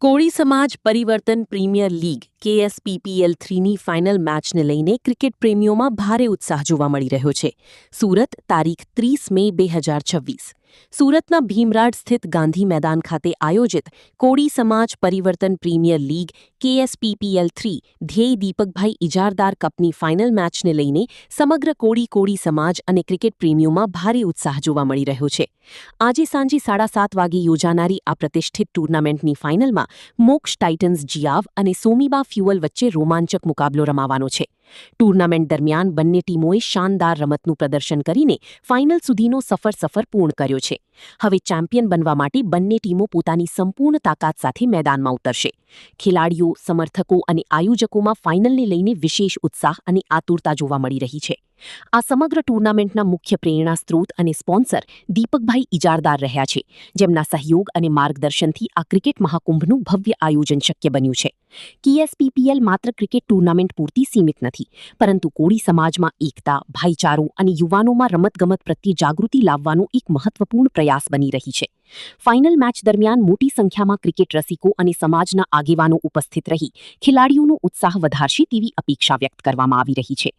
કોળી સમાજ પરિવર્તન premier league KSPPL 3ની final મેચને લઈને ક્રિકેટ પ્રેમીઓમાં ભારે ઉત્સાહ જોવા મળી રહ્યો છે. સુરત તારીખ 30 મે 2026. સુરતના ભીમરાડ સ્થિત ગાંધી મેદાન ખાતે આયોજિત કોળી સમાજ પરિવર્તન પ્રીમિયર લીગ KSPPL 3 ધ્યેય દીપકભાઈ ઇજારદાર કપની ફાઇનલ મેચને લઈને સમગ્ર કોળી સમાજ અને ક્રિકેટ પ્રેમીઓમાં ભારે ઉત્સાહ જોવા મળી રહ્યો છે. આજે સાંજે 7:30 વાગે યોજાનારી આ પ્રતિષ્ઠિત ટૂર્નામેન્ટની ફાઇનલમાં મોક્ષ ટાઇટન્સ જિયાવ અને સોમીબા ફ્યુઅલ વચ્ચે રોમાંચક મુકાબલો રમાવાનો છે. ટૂર્નામેન્ટ દરમિયાન બંને ટીમોએ શાનદાર રમતનું પ્રદર્શન કરીને ફાઇનલ સુધીનો સફર પૂર્ણ કર્યો છે. હવે ચેમ્પિયન બનવા માટે બંને ટીમો પોતાની સંપૂર્ણ તાકાત સાથે મેદાનમાં ઉતરશે. ખેલાડીઓ, સમર્થકો અને આયોજકોમાં ફાઇનલને લઈને વિશેષ ઉત્સાહ અને આતુરતા જોવા મળી રહી છે. આ સમગ્ર ટૂર્નામેન્ટના મુખ્ય પ્રેરણા સ્ત્રોત અને સ્પોન્સર દીપકભાઈ ઇજારદાર રહ્યા છે, જેમના સહયોગ અને માર્ગદર્શનથી આ ક્રિકેટ મહાકુંભનું ભવ્ય આયોજન શક્ય બન્યું છે. KSPPL માત્ર ક્રિકેટ ટૂર્નામેન્ટ પૂરતી સીમિત નથી, પરંતુ કોળી સમાજમાં એકતા, ભાઈચારો અને યુવાનોમાં રમતગમત પ્રત્યે જાગૃતિ લાવવાનો એક મહત્વપૂર્ણ પ્રયાસ બની રહી છે. ફાઇનલ મેચ દરમિયાન મોટી સંખ્યામાં ક્રિકેટ રસિકો અને સમાજના આગેવાનો ઉપસ્થિત રહી ખેલાડીઓનો ઉત્સાહ વધારશે તેવી અપેક્ષા વ્યક્ત કરવામાં આવી રહી છે.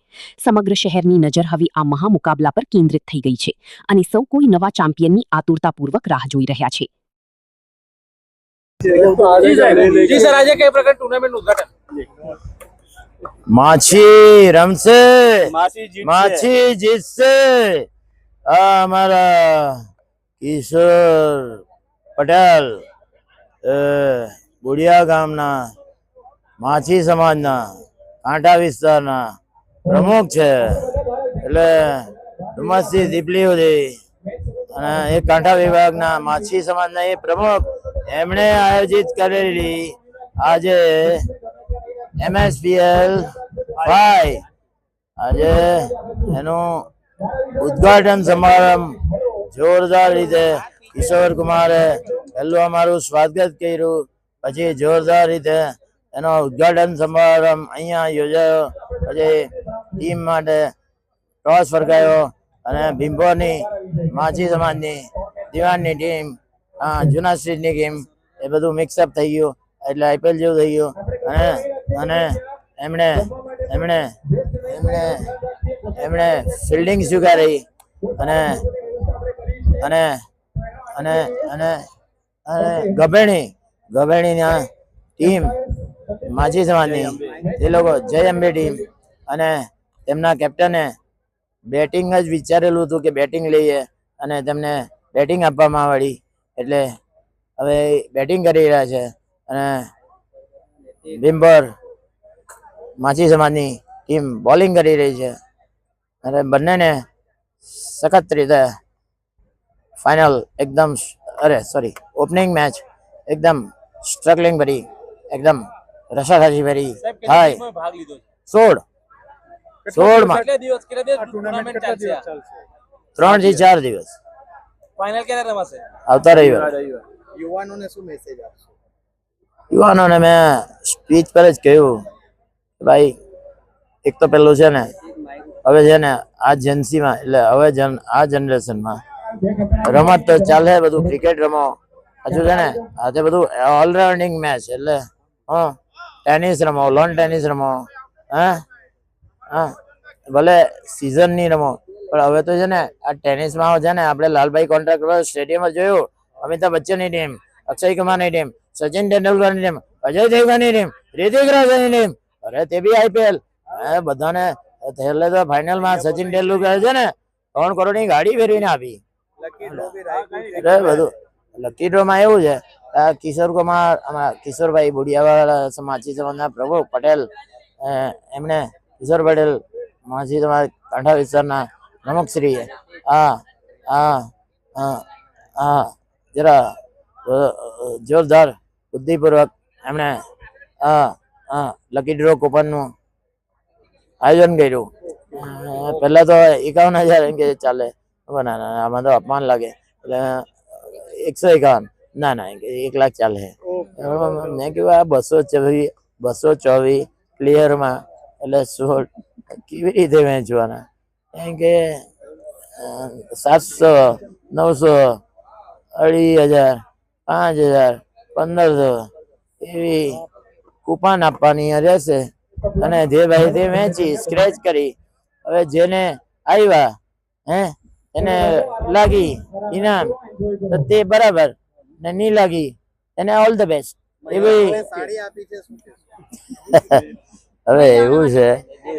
સમગ્ર શહેરની નજર હવે આ મહામુકાબલા પર કેન્દ્રિત થઈ ગઈ છે અને સૌ કોઈ નવા ચેમ્પિયનની આતુરતાપૂર્વક રાહ જોઈ રહ્યા છે. માછી રમશે, માછી જીતશે. અમારા કિશોર પટેલ બુડિયા ગામના માછી સમાજના કાંઠા વિસ્તારના પ્રમુખ છે. એટલે ડુમસથી દીપલી સુધી અને એ કાંઠા વિભાગના માછી સમાજના એ પ્રમુખ એમણે આયોજિત કરેલી આજે MSPL 5 આજે એનું ઉદ્ઘાટન સમારંભ જોરદાર રીતે કિશોર કુમારે પહેલું અમારું સ્વાગત કર્યું, પછી જોરદાર રીતે એનો ઉદ્ઘાટન સમારંભ અહીંયા યોજાયો. પછી ટીમ માટે ટોસ ફરકાયો અને ભીમપોરની માછી સમાજની દિવાનની ટીમ, જૂના સ્ટ્રીટની ટીમ, એ બધું મિક્સઅપ થઈ ગયું એટલે IPL જેવું થઈ ગયું. અને એમણે એમણે એમણે એમણે ફિલ્ડિંગ સ્વીકારી અને અને અને અને અને ગભેણીના ટીમ માછી સમાજની એ લોકો જય અંબે ટીમ અને તેમના કેપ્ટને બેટિંગ જ વિચારેલું હતું કે બેટિંગ લઈએ અને તેમને બેટિંગ આપવામાં આવી. એટલે હવે બેટિંગ કરી રહ્યા છે અને ભીમપોર માછી સમાજની ટીમ બોલિંગ કરી રહી છે અને બંનેને સખત રીતે ફાઇનલ એકદમ ઓપનિંગ મેચ એકદમ સ્ટ્રગલિંગ ભરી, એકદમ રસાખાસી ભરી થાય. 16 3 થી 4 દિવસ. ફાઇનલ ક્યારે રમાશે? આવતા રવિવારે. યુવાનોને શું મેસેજ આપશો? યુવાનોને મેં સ્પીચ પર જ કહ્યું કે ભાઈ, એક તો પેલું છે ને, હવે છે ને આ જેન્સીમાં એટલે હવે આ જનરેશનમાં રમત તો ચાલે, બધું ક્રિકેટ રમો, હજુ છે ને આજે બધું ઓલરાઉન્ડિંગ મેચ એટલે ટેનિસ રમો, લોન ટેનિસ રમો, ભલે સિઝન ની રમો, પણ હવે તો છે ને આ ટેનિસમાં છે ને આપણે લાલભાઈ કોન્ટ્રાક્ટર સ્ટેડિયમ જોયું, અમિતાભ બચ્ચનની ટીમ, અક્ષય કુમારની ટીમ, સચિન તેંડુલકરની ટીમ, અજય દેવગનની ટીમ, રિતિક રોશનની ટીમ, અરે તે બી IPL. બધાને છેલ્લે તો ફાઇનલમાં સચિન તેંડુલકર છે ને 3 કરોડની ગાડી ફેરવીને આપી. બધું લકી ડ્રોમાં એવું છે, કિશોર કુમાર, કિશોરભાઈ બુડિયાવાળા માછી સમાજના પ્રમુખ પટેલ, એમણે કિશોર પટેલ માછી સમાજ કાંઠા વિસ્તારના પ્રમુખ શ્રી જરા જોરદાર બુદ્ધિપૂર્વક એમણે લકી ડ્રો કૂપનનું આયોજન કર્યું. પહેલા તો 51,000 કે ચાલે, આમાં તો અપમાન લાગે એટલે 151, ના 1 લાખ ચાલે. મેં કહ્યું આ 224 પ્લેયરમાં એટલે 16 કેવી રીતે વેચવાના? એમ કે 700, 900, 2,500, 5,000, 1,500 એવી કૂપન આપવાની રહેશે અને જે ભાઈ તે વેચી સ્ક્રેચ કરી હવે જેને આવ્યા એને લાગી ઇનામ તો તે બરાબર ને નહીં લાગી એને ઓલ ધ બેસ્ટ એવી સાડી આપી છે શું છે હવે એવું છે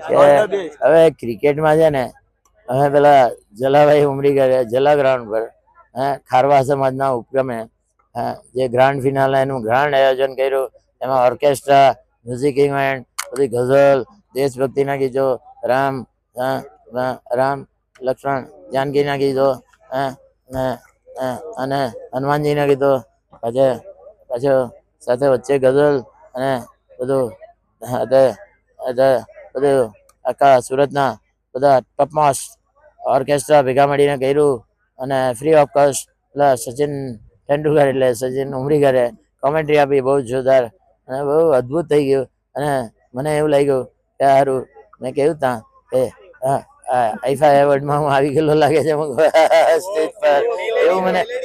કે હવે ક્રિકેટમાં છે ને અમે પેલા જલાભાઈ ઉમરી ગયા જલા ગ્રાઉન્ડ પર ખારવા સમાજના ઉપક્રમે જે ગ્રાન્ડ ફિનાલે એનું ગ્રાન્ડ આયોજન કર્યું એમાં ઓર્કેસ્ટ્રા મ્યુઝિક ઇવેન્ટ બધી ગઝલ દેશભક્તિના ગીતો રામ રામ લક્ષ્મણ જાનકીના ગીતો અને હનુમાનજીના ગીતો પાછું સાથે વચ્ચે ગઝલ અને બધું બધું આખા સુરતના બધા ટોપમોસ્ટ ઓર્કેસ્ટ્રા ભેગા મળીને કર્યું અને ફ્રી ઓફ કોસ્ટ પેલા સચિન તેંડુલકર એટલે સચિન ઉમરીગરે કોમેન્ટ્રી આપી બહુ જોરદાર અને બહુ અદ્ભુત થઈ ગયું અને મને એવું લાગ્યું કે સારું મેં કહ્યું ત્યાં કે આઈફા એવોર્ડમાં હું આવી ગયેલો લાગે છે સ્ટેજ પર એવું મને